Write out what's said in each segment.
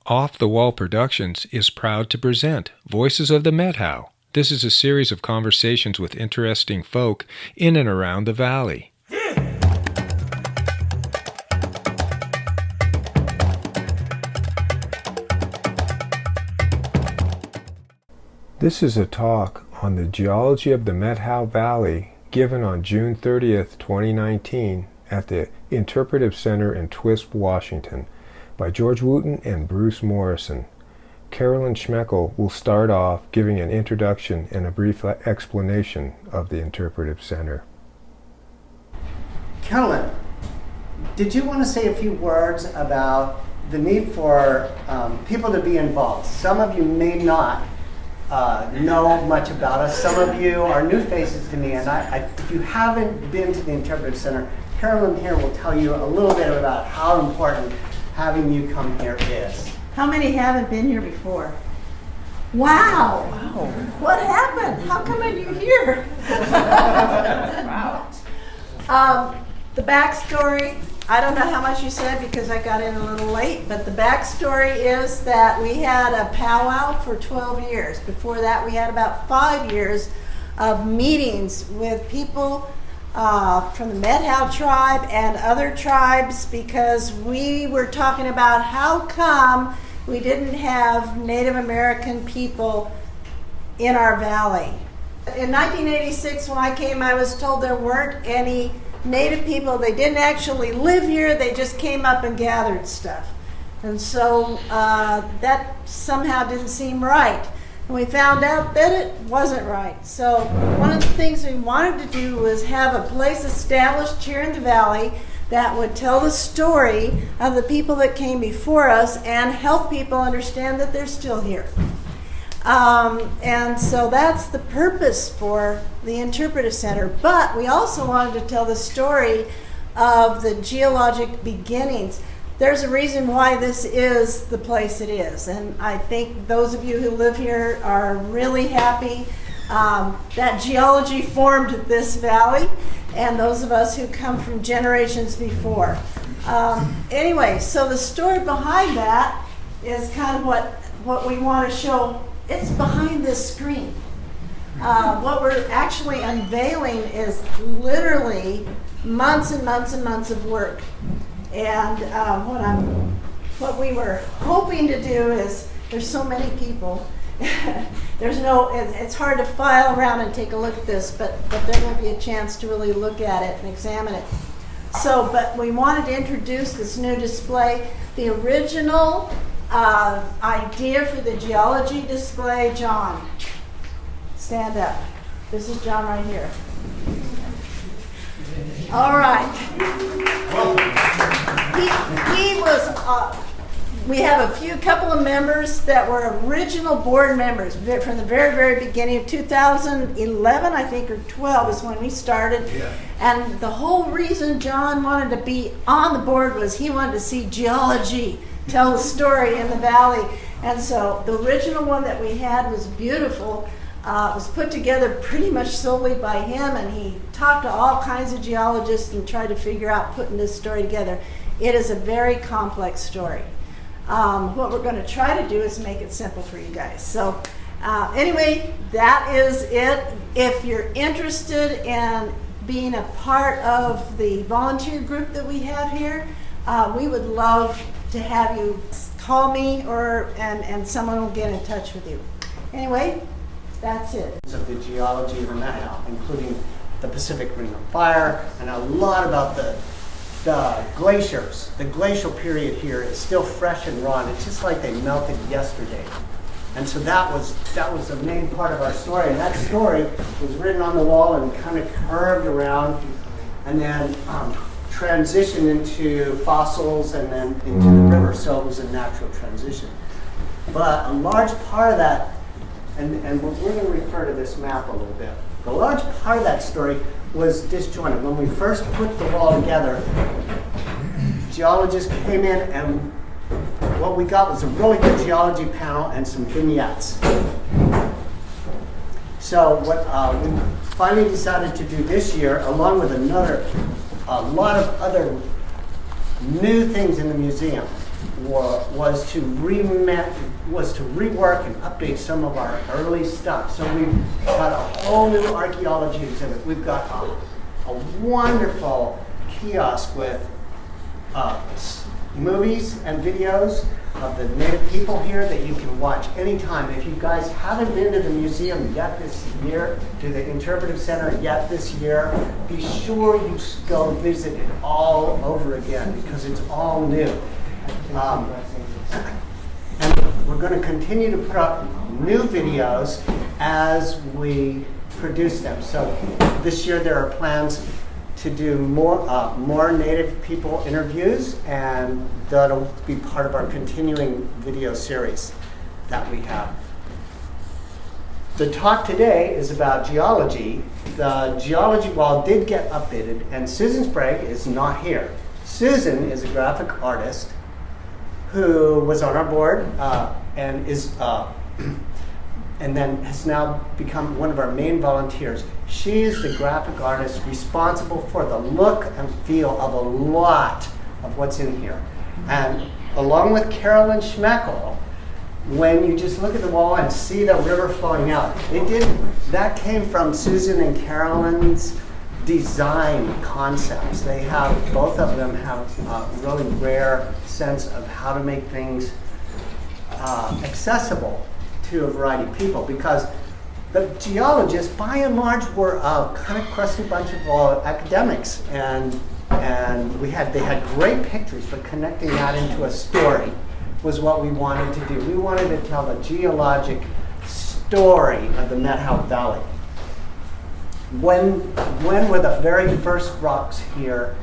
Off the Wall Productions is proud to present Voices of the Methow. This is a series of conversations with interesting folk in and around the valley. This is a talk on the geology of the Methow Valley given on June 30th, 2019 at the Interpretive Center in Twisp, Washington by George Wooten and Bruce Morrison. Carolyn Schmekel will start off giving an introduction and a brief explanation of the Interpretive Center. Carolyn, did you want to say a few words about the need for people to be involved? Some of you may not know much about us. Some of you are new faces to me, and if you haven't been to the Interpretive Center, Carolyn here will tell you a little bit about how important having you come here is. How many haven't been here before? Wow! What happened? How come are you here? Wow. The backstory, I don't know how much you said because I got in a little late, but the backstory is that we had a powwow for 12 years. Before that, we had about 5 years of meetings with people from the Methow tribe and other tribes, because we were talking about how come we didn't have Native American people in our valley. In 1986, when I came, I was told there weren't any Native people. They didn't actually live here, they just came up and gathered stuff. And so that somehow didn't seem right. And we found out that it wasn't right. So one of the things we wanted to do was have a place established here in the valley that would tell the story of the people that came before us and help people understand that they're still here. And so that's the purpose for the Interpretive Center. But we also wanted to tell the story of the geologic beginnings. There's a reason why this is the place it is. And I think those of you who live here are really happy that geology formed this valley, and those of us who come from generations before. Anyway, so the story behind that is kind of what we want to show. It's behind this screen. What we're actually unveiling is literally months and months and months of work. And what we were hoping to do is, there's so many people, it's hard to file around and take a look at this, but there will be a chance to really look at it and examine it. So, but we wanted to introduce this new display. The original idea for the geology display, John, stand up. This is John right here. All right. He was, we have a couple of members that were original board members from the very, very beginning of 2011, I think, or 12 is when we started. Yeah. And the whole reason John wanted to be on the board was he wanted to see geology tell the story in the valley. And so the original one that we had was beautiful. It was put together pretty much solely by him, and he talked to all kinds of geologists and tried to figure out putting this story together. It is a very complex story. What we're going to try to do is make it simple for you guys. So anyway, that is it. If you're interested in being a part of the volunteer group that we have here, we would love to have you call me and someone will get in touch with you. Anyway, that's it. Of the geology of the Methow, including the Pacific Ring of Fire, and a lot about the glaciers. The glacial period here is still fresh and raw, and it's just like they melted yesterday. And so that was the main part of our story, and that story was written on the wall and kind of curved around, and then transitioned into fossils and then into the river. So it was a natural transition. But a large part of that, and we're going to refer to this map a little bit. The large part of that story was disjointed. When we first put the wall together, geologists came in, and what we got was a really good geology panel and some vignettes. So what we finally decided to do this year, along with a lot of other new things in the museum, was to rework and update some of our early stuff. So we've got a whole new archaeology exhibit. We've got a wonderful kiosk with movies and videos of the native people here that you can watch anytime. If you guys haven't been to the museum yet this year, to the Interpretive Center yet this year, be sure you go visit it all over again because it's all new. And we're going to continue to put up new videos as we produce them. So this year there are plans to do more Native people interviews, and that'll be part of our continuing video series that we have. The talk today is about geology. The geology wall did get updated, and Susan Sprague is not here. Susan is a graphic artist who was on our board and is and then has now become one of our main volunteers. She is the graphic artist responsible for the look and feel of a lot of what's in here. And along with Carolyn Schmekel, when you just look at the wall and see the river flowing out, that came from Susan and Carolyn's design concepts. Both of them have a really rare sense of how to make things accessible to a variety of people, because the geologists, by and large, were a kind of crusty bunch of academics, and they had great pictures, but connecting that into a story was what we wanted to do. We wanted to tell the geologic story of the Methow Valley. When were the very first rocks here,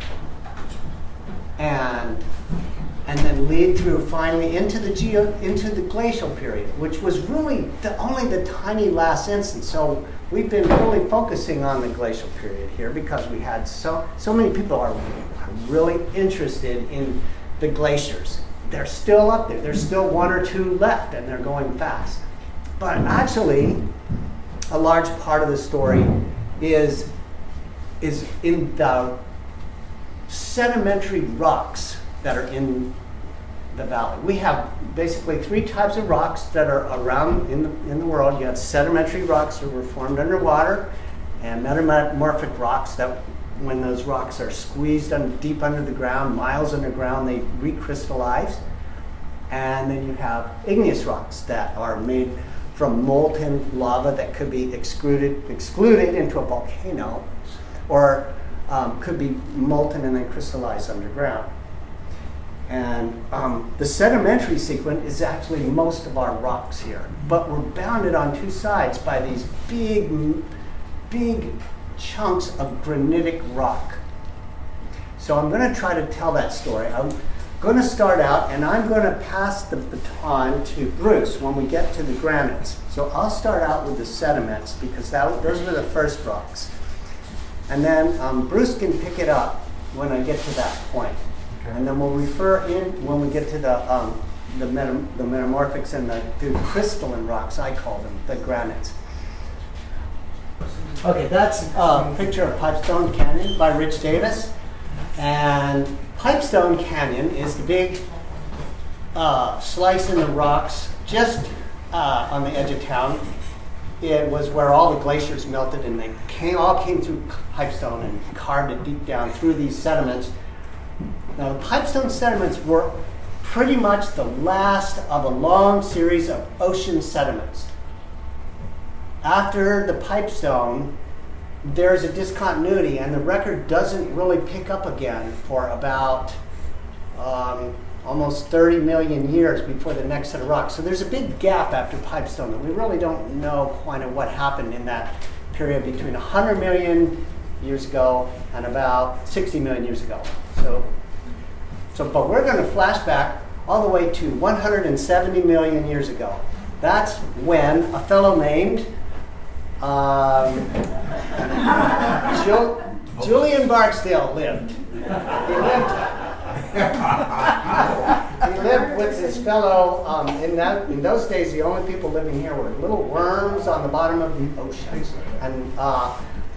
and then lead through finally into the glacial period, which was really only the tiny last instance. So we've been really focusing on the glacial period here because we had so many people are really interested in the glaciers. They're still up there. There's still one or two left, and they're going fast. But actually, a large part of the story is in the sedimentary rocks that are in the valley. We have basically three types of rocks that are around in the world. You have sedimentary rocks that were formed underwater, and metamorphic rocks that, when those rocks are squeezed deep under the ground, miles underground, they recrystallize. And then you have igneous rocks that are made from molten lava that could be excluded into a volcano, or could be molten and then crystallized underground. And the sedimentary sequence is actually most of our rocks here, but we're bounded on two sides by these big chunks of granitic rock. So I'm going to try to tell that story. I'm going to start out, and I'm going to pass the baton to Bruce when we get to the granites. So I'll start out with the sediments because those were the first rocks. And then Bruce can pick it up when I get to that point. Okay. And then we'll refer in when we get to the metamorphics and the crystalline rocks, I call them, the granites. Okay, that's a picture of Pipestone Canyon by Rich Davis. And Pipestone Canyon is the big slice in the rocks just on the edge of town. It was where all the glaciers melted, and they all came through Pipestone and carved it deep down through these sediments. Now, the Pipestone sediments were pretty much the last of a long series of ocean sediments. After the Pipestone, there's a discontinuity, and the record doesn't really pick up again for about almost 30 million years before the next set of rocks. So there's a big gap after Pipestone that we really don't know quite what happened in that period between 100 million years ago and about 60 million years ago. But we're going to flash back all the way to 170 million years ago. That's when a fellow named Julian Barksdale lived. He lived with this fellow. In those days, the only people living here were little worms on the bottom of the ocean, and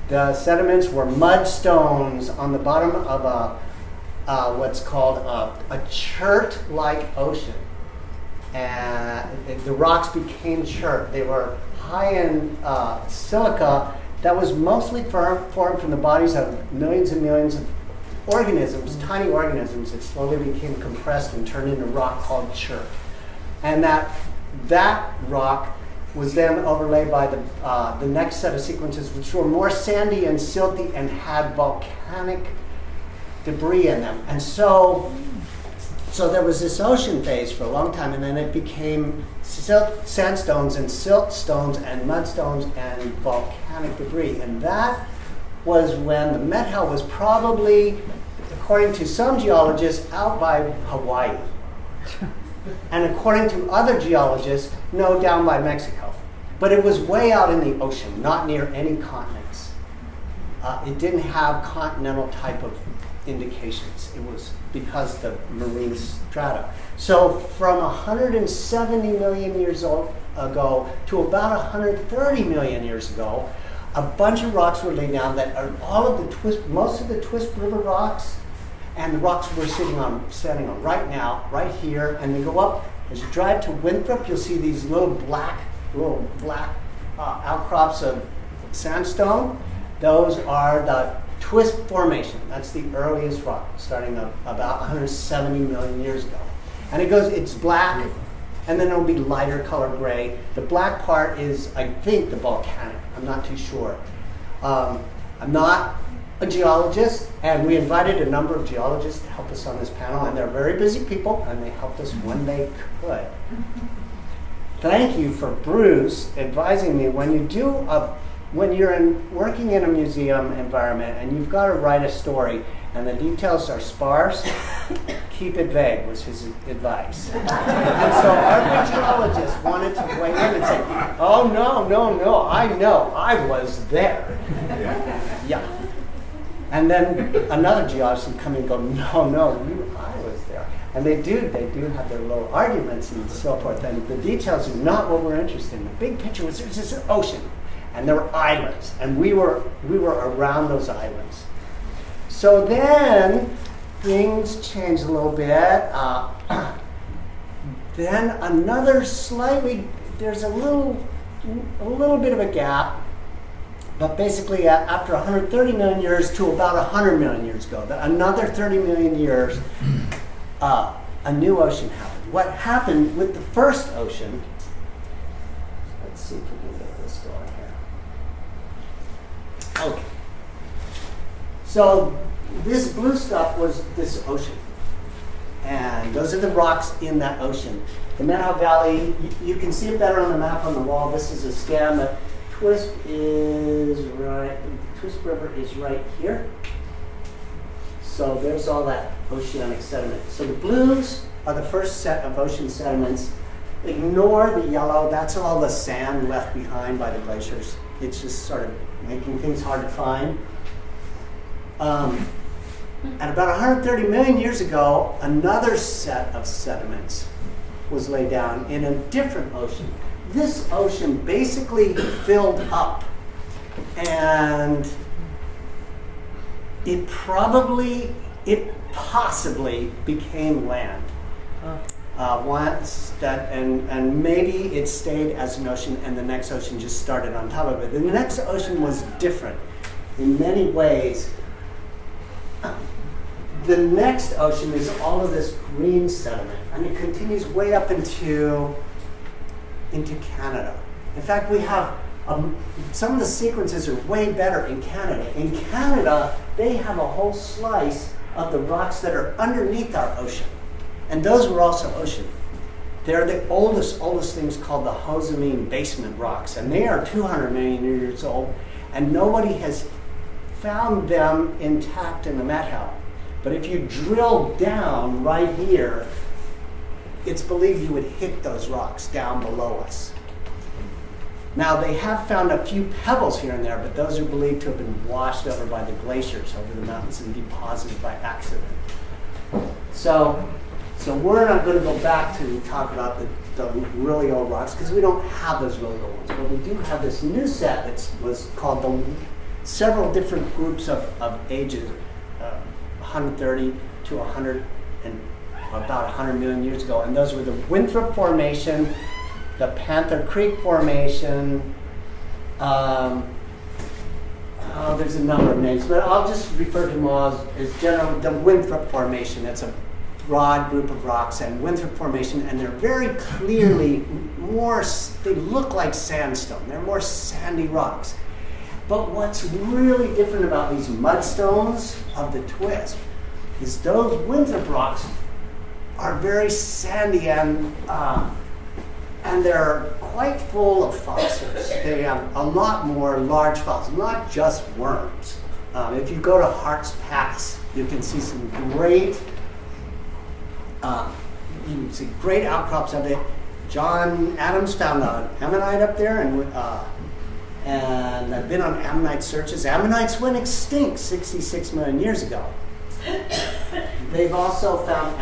the sediments were mudstones on the bottom of what's called a chert-like ocean. And the rocks became chert. They were high in silica that was mostly formed from the bodies of millions and millions of organisms, tiny organisms that slowly became compressed and turned into rock called chert. And that rock was then overlaid by the next set of sequences, which were more sandy and silty and had volcanic debris in them. And so there was this ocean phase for a long time, and then it became sandstones and siltstones and mudstones and volcanic debris. And that was when the Methow was probably, according to some geologists, out by Hawaii. And according to other geologists, no, down by Mexico. But it was way out in the ocean, not near any continents. It didn't have continental type of indications. It was because the marine strata. So from 170 million years ago to about 130 million years ago, a bunch of rocks were laid down that are most of the Twist River rocks, and the rocks we're standing on right now, right here, and they go up. As you drive to Winthrop, you'll see these little black outcrops of sandstone. Those are the Twist Formation. That's the earliest rock, starting about 170 million years ago. And it's black, and then it'll be lighter color gray. The black part is, I think, the volcanic. I'm not too sure. I'm not a geologist, and we invited a number of geologists to help us on this panel, and they're very busy people, and they helped us when they could. Thank you for Bruce advising me when you're working in a museum environment and you've got to write a story and the details are sparse, keep it vague was his advice. And so every geologist wanted to weigh in and say, oh, no, I was there. Yeah. And then another geologist would come in and go, no, I was there. And they do have their little arguments and so forth. And the details are not what we're interested in. The big picture was there's this ocean, and there were islands, and we were around those islands. So then things changed a little bit. Then another there's a little bit of a gap. But basically, after 130 million years to about 100 million years ago, another 30 million years, a new ocean happened. What happened with the first ocean, let's see if we can get this going here. Okay. So this blue stuff was this ocean. And those are the rocks in that ocean. The Methow Valley, you can see it better on the map on the wall. This is a scan that Twist River is right here. So there's all that oceanic sediment. So the blues are the first set of ocean sediments. Ignore the yellow, that's all the sand left behind by the glaciers. It's just sort of making things hard to find. And about 130 million years ago, another set of sediments was laid down in a different ocean. This ocean basically filled up, and it possibly became land. Once that, and maybe it stayed as an ocean, and the next ocean just started on top of it. The next ocean was different in many ways. The next ocean is all of this green sediment, and it continues way up into Canada. In fact, we have some of the sequences are way better in Canada. In Canada, they have a whole slice of the rocks that are underneath our ocean, and those were also ocean. They're the oldest things called the Hosamine basement rocks, and they are 200 million years old, and nobody has found them intact in the Methow. But if you drill down right here, it's believed you would hit those rocks down below us. Now, they have found a few pebbles here and there, but those are believed to have been washed over by the glaciers over the mountains and deposited by accident. So we're not going to go back to talk about the really old rocks, because we don't have those really old ones. But we do have this new set that was called several different groups of ages, 130 to about 100 million years ago. And those were the Winthrop Formation, the Panther Creek Formation. There's a number of names, but I'll just refer to them all as general, the Winthrop Formation. It's a broad group of rocks, and Winthrop Formation, and they're very clearly they look like sandstone. They're more sandy rocks. But what's really different about these mudstones of the Twisp is those Winthrop rocks are very sandy, and they're quite full of fossils. They have a lot more large fossils, not just worms. If you go to Hart's Pass, you can see some great outcrops of it. John Adams found an ammonite up there, and I've been on ammonite searches. Ammonites went extinct 66 million years ago. They've also found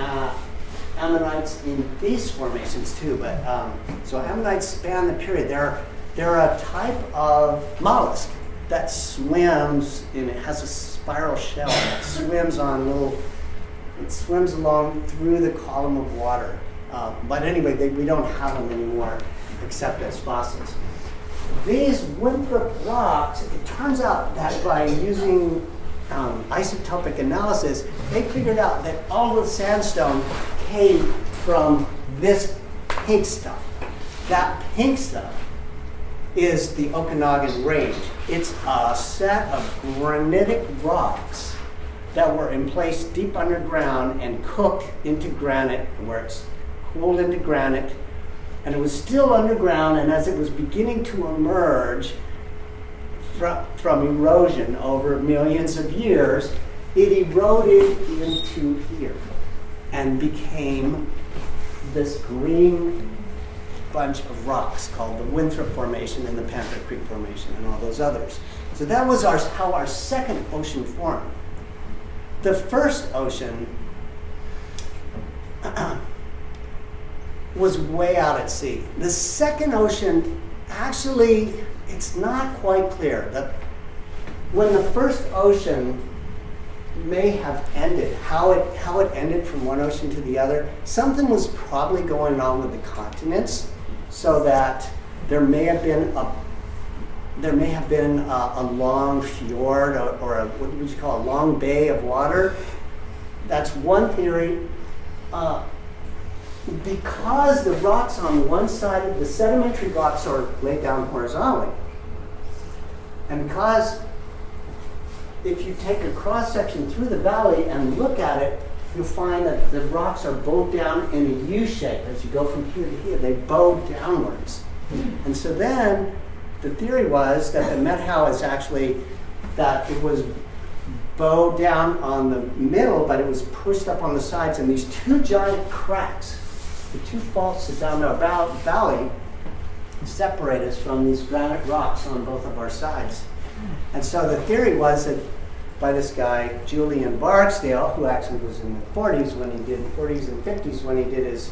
ammonites in these formations too, but so ammonites span the period. They're a type of mollusk that swims, and it has a spiral shell that swims along through the column of water. But anyway, we don't have them anymore except as fossils. These Winthrop rocks, it turns out that by using isotopic analysis, they figured out that all the sandstone came from this pink stuff. That pink stuff is the Okanagan Range. It's a set of granitic rocks that were in place deep underground and cooked into granite, where it's cooled into granite, and it was still underground, and as it was beginning to emerge from erosion over millions of years, it eroded into here and became this green bunch of rocks called the Winthrop Formation and the Panther Creek Formation and all those others. So that was how our second ocean formed. The first ocean was way out at sea. The second ocean, actually, it's not quite clear. When the first ocean may have ended, how it ended from one ocean to the other, something was probably going on with the continents, so that there may have been a long fjord or what would you call a long bay of water. That's one theory. Because the rocks on one side of the sedimentary rocks are laid down horizontally, and because if you take a cross section through the valley and look at it, you'll find that the rocks are bowed down in a U shape. As you go from here to here, they bow downwards. And so then the theory was that the Methow is actually that it was bowed down on the middle, but it was pushed up on the sides, and these two giant cracks, the two faults down our valley, separate us from these granite rocks on both of our sides. And so the theory was that by this guy, Julian Barksdale, who actually was in the 40s and 50s when he did his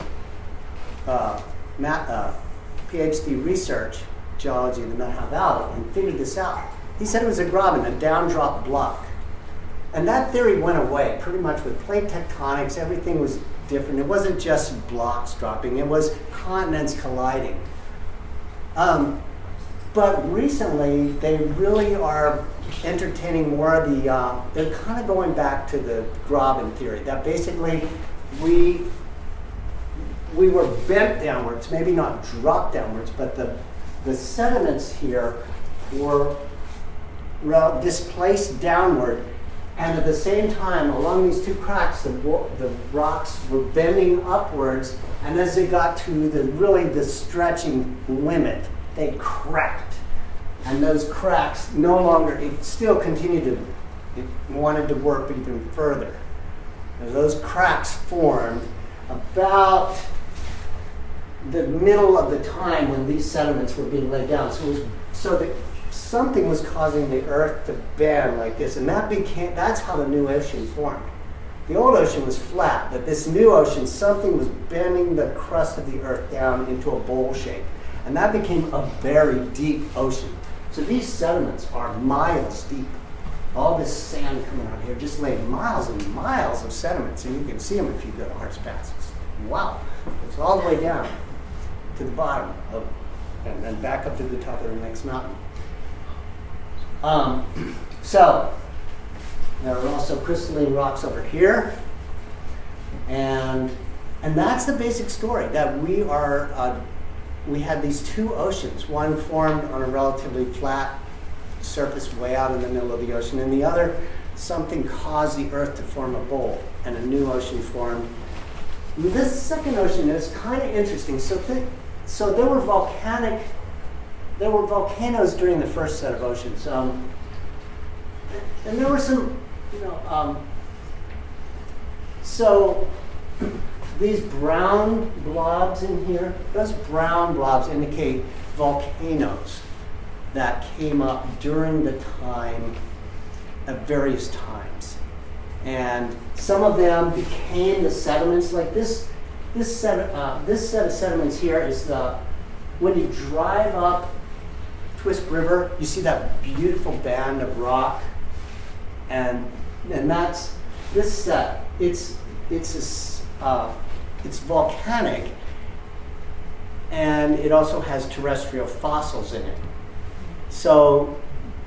PhD research, geology in the Methow Valley, and figured this out. He said it was a graben, a down-drop block. And that theory went away pretty much with plate tectonics. Everything was different. It wasn't just blocks dropping. It was continents colliding. But recently, they really are entertaining more of they're kind of going back to the graben theory, that basically we were bent downwards, maybe not dropped downwards, but the sediments here were displaced downward, and at the same time, along these two cracks, the rocks were bending upwards, and as they got to the stretching limit, they cracked. And those cracks no longer, it still continued it wanted to work even further. And those cracks formed about the middle of the time when these sediments were being laid down. So that something was causing the earth to bend like this, and that's how the new ocean formed. The old ocean was flat, but this new ocean, something was bending the crust of the earth down into a bowl shape. And that became a very deep ocean. So these sediments are miles deep. all this sand coming out here, just laying miles and miles of sediments, and you can see them if you go to Hart's Pass. Wow, it's all the way down to the bottom of, and then back up to the top of the next mountain. So there are also crystalline rocks over here, and that's the basic story, that we had these two oceans, one formed on a relatively flat surface way out in the middle of the ocean, and the other, something caused the Earth to form a bowl, and a new ocean formed. This second ocean is kind of interesting. So there were volcanoes during the first set of oceans, and there were some, so these brown blobs in here, those brown blobs indicate volcanoes that came up during the time at various times. And some of them became the sediments, like this set of sediments here is when you drive up Twist River, you see that beautiful band of rock, and that's this set. It's volcanic, and it also has terrestrial fossils in it. So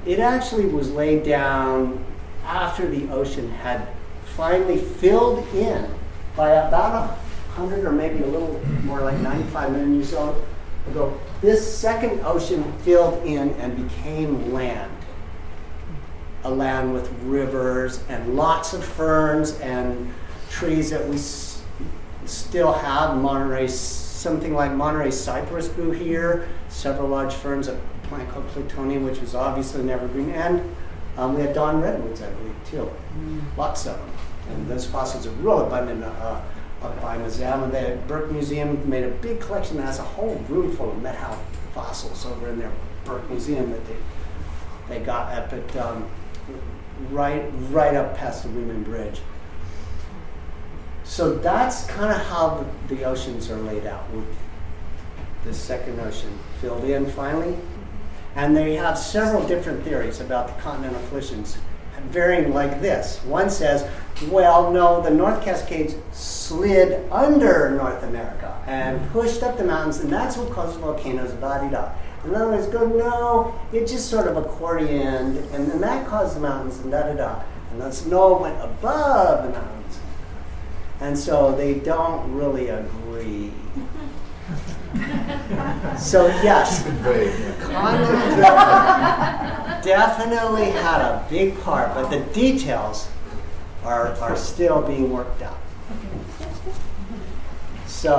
it actually was laid down after the ocean had finally filled in by about 100 or maybe a little more, like 95 million years ago. This second ocean filled in and became land. A land with rivers and lots of ferns and trees that we still have. Something like Monterey cypress grew here, several large ferns, a plant called plutonium, which was obviously an evergreen, and we had dawn redwoods, I believe, too. Lots of them. And those fossils are real abundant up by Mazama. The Burke Museum made a big collection that has a whole room full of Methow fossils over in their Burke Museum that they got up at right up past the Wooten Bridge. So that's kind of how the oceans are laid out, with the second ocean filled in finally. And they have several different theories about the continental collisions, varying like this. One says, well, no, the North Cascades slid under North America and pushed up the mountains, and that's what caused the volcanoes, da-di-da. And other ones go, no, it just sort of accordioned, and then that caused the mountains, and da-da-da. And that's, no, it went above the mountains. And so they don't really agree. So yes, continental definitely had a big part, but the details are still being worked out. So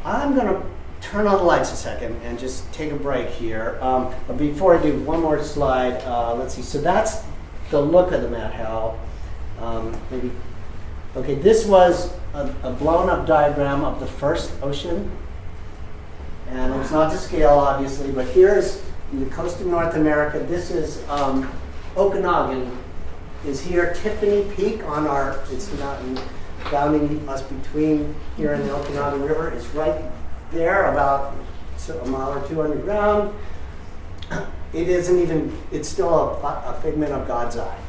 I'm going to turn on the lights a second and just take a break here. But before I do, one more slide. Let's see. So that's the look of the Methow. Maybe. Okay, this was a blown-up diagram of the first ocean. And it's not to scale, obviously, but here's the coast of North America. This is Okanagan is here. Tiffany Peak on it's the mountain bounding us between here and the Okanagan River is right there, about a mile or two underground. It's still a figment of God's eye.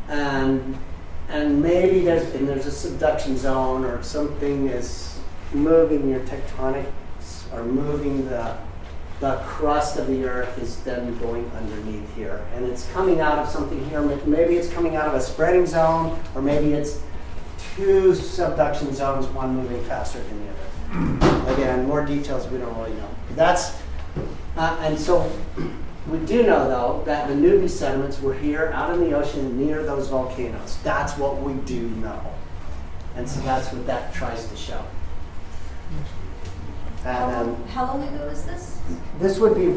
And maybe there's a subduction zone, or something is moving your tectonics, or moving the crust of the Earth is then going underneath here. And it's coming out of something here. Maybe it's coming out of a spreading zone, or maybe it's two subduction zones, one moving faster than the other. Again, more details we don't really know. And so we do know, though, that the Nubie sediments were here out in the ocean near those volcanoes. That's what we do know. And so that's what that tries to show. And how long ago was this? This would be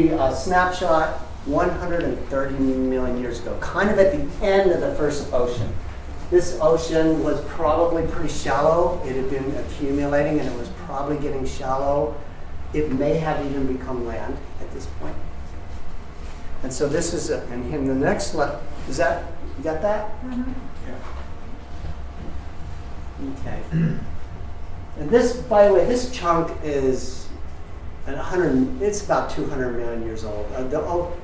a snapshot 130 million years ago, kind of at the end of the first ocean. This ocean was probably pretty shallow. It had been accumulating, and it was probably getting shallow. It may have even become land at this point. And so this is, and in the next slide, you got that? Mm-hmm. Yeah. Okay. And this, by the way, this chunk is it's about 200 million years old.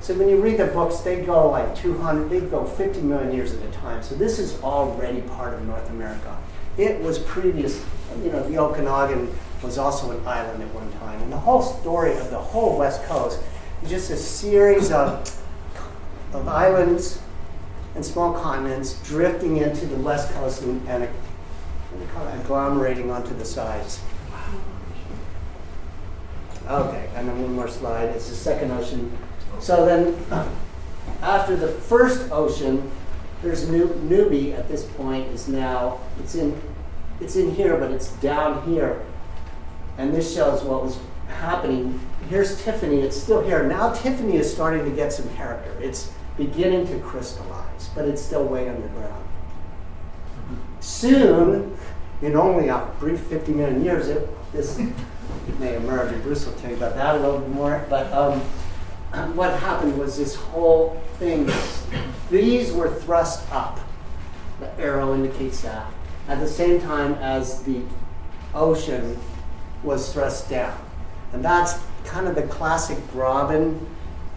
So when you read the books, they go like 200, they go 50 million years at a time. So this is already part of North America. It was previous, the Okanagan was also an island at one time. And the whole story of the whole West Coast is just a series of islands and small continents drifting into the West Coast and agglomerating onto the sides. Okay, and then one more slide. It's the second ocean. So then, after the first ocean, there's Newbie at this point is now, it's in here, but it's down here. And this shows what was happening. Here's Tiffany, it's still here. Now Tiffany is starting to get some character. It's beginning to crystallize, but it's still way underground. Soon, in only a brief 50 million years, this may emerge, and Bruce will tell you about that a little bit more, but what happened was this whole thing, these were thrust up. The arrow indicates that. At the same time as the ocean was thrust down. And that's kind of the classic Graben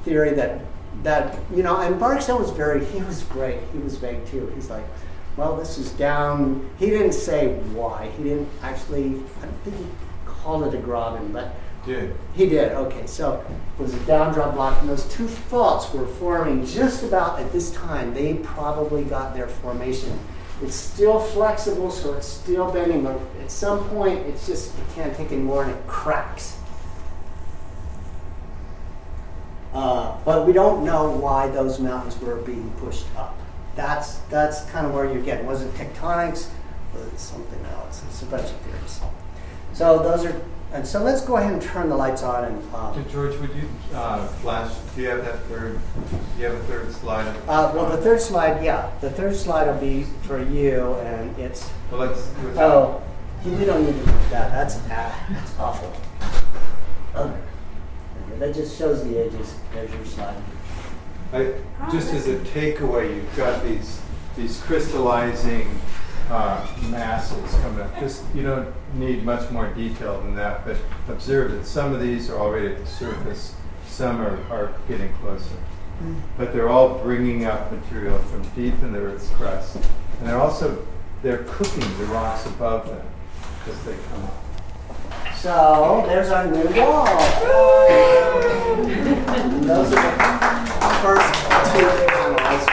theory that and Barksdale was he was great. He was vague too. He's like, well, this is down. He didn't say why. He didn't actually, I don't think he called it a Graben, but he did. Okay, so it was a down drop block, and those two faults were forming just about at this time. They probably got their formation. It's still flexible, so it's still bending, but at some point, it can't take anymore, and it cracks. But we don't know why those mountains were being pushed up. That's kind of where you're getting. Was it tectonics? Was it something else? It's a bunch of theories. So those are, and so let's go ahead and turn the lights on and. George, would you flash? Do you have that third? Do you have a third slide? Well, the third slide, yeah, the third slide will be for you, and it's. Well, let's. We don't need to do that. That's awful. That just shows the edges. There's your slide. Just as a takeaway, you've got these crystallizing masses coming up. You don't need much more detail than that, but observe that some of these are already at the surface, some are getting closer. But they're all bringing up material from deep in the Earth's crust. And they're cooking the rocks above them as they come up. So there's our new wall. Those are the first two panels,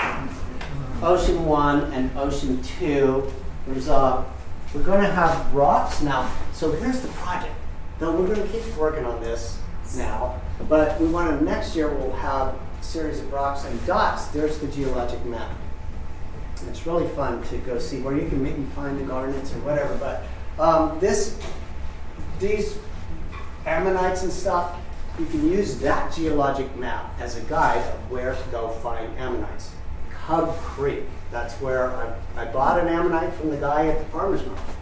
Ocean 1 and Ocean 2. We're going to have rocks now. So here's the project. Now we're going to keep working on this now, but we want to next year we'll have a series of rocks and dots. There's the geologic map. And it's really fun to go see where you can maybe find the garnets or whatever. But these ammonites and stuff, you can use that geologic map as a guide of where to go find ammonites. Cub Creek, that's where I bought an ammonite from the guy at the farmer's market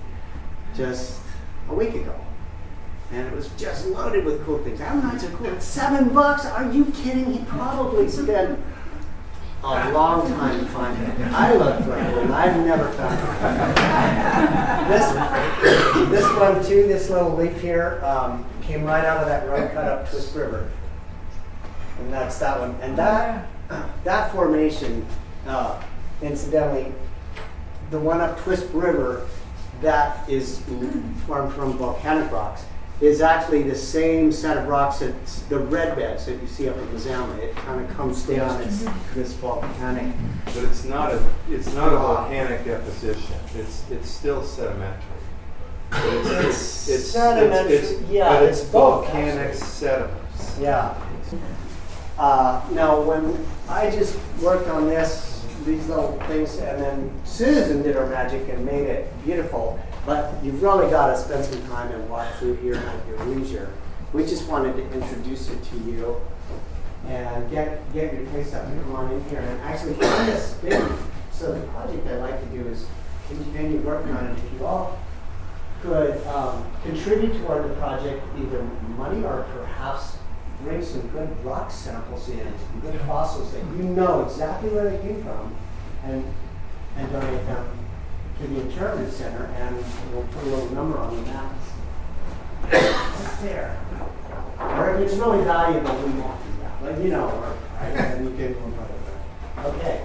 just a week ago. And it was just loaded with cool things. Ammonites are cool. It's $7. Are you kidding? He probably spent a long time to find it. I looked for it, and I've never found it. This one too, this little leaf here, came right out of that road cut up Twist River. And that's that one. And that formation, incidentally, the one up Twist River that is formed from volcanic rocks is actually the same set of rocks that the red beds that you see up in Mazama. It kind of comes down. It's this volcanic. But it's not a volcanic deposition. It's still sedimentary. It's sedimentary. But it's volcanic sediments. Yeah. Now, when I just worked on these little things, and then Susan did her magic and made it beautiful. But you've really got to spend some time and walk through here at your leisure. We just wanted to introduce it to you and get your taste up and come on in here and actually find a space. So the project I'd like to do is continue working on it. If you all could contribute toward the project, either money or perhaps bring some good rock samples in, some good fossils that you know exactly where they came from, and donate them to the Interpretive Center, and we'll put a little number on the map. Right there. Very or if it's really valuable, we won't do that. But you know, okay.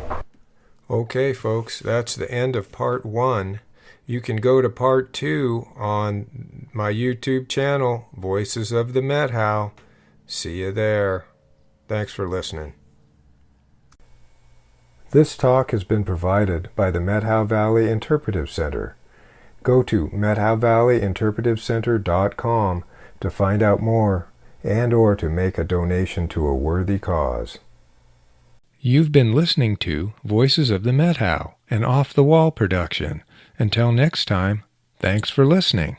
Okay, folks, that's the end of part 1. You can go to part 2 on my YouTube channel, Voices of the Methow. See you there. Thanks for listening. This talk has been provided by the Methow Valley Interpretive Center. Go to MethowValleyInterpretiveCenter.com to find out more and or to make a donation to a worthy cause. You've been listening to Voices of the Methow, an off-the-wall production. Until next time, thanks for listening.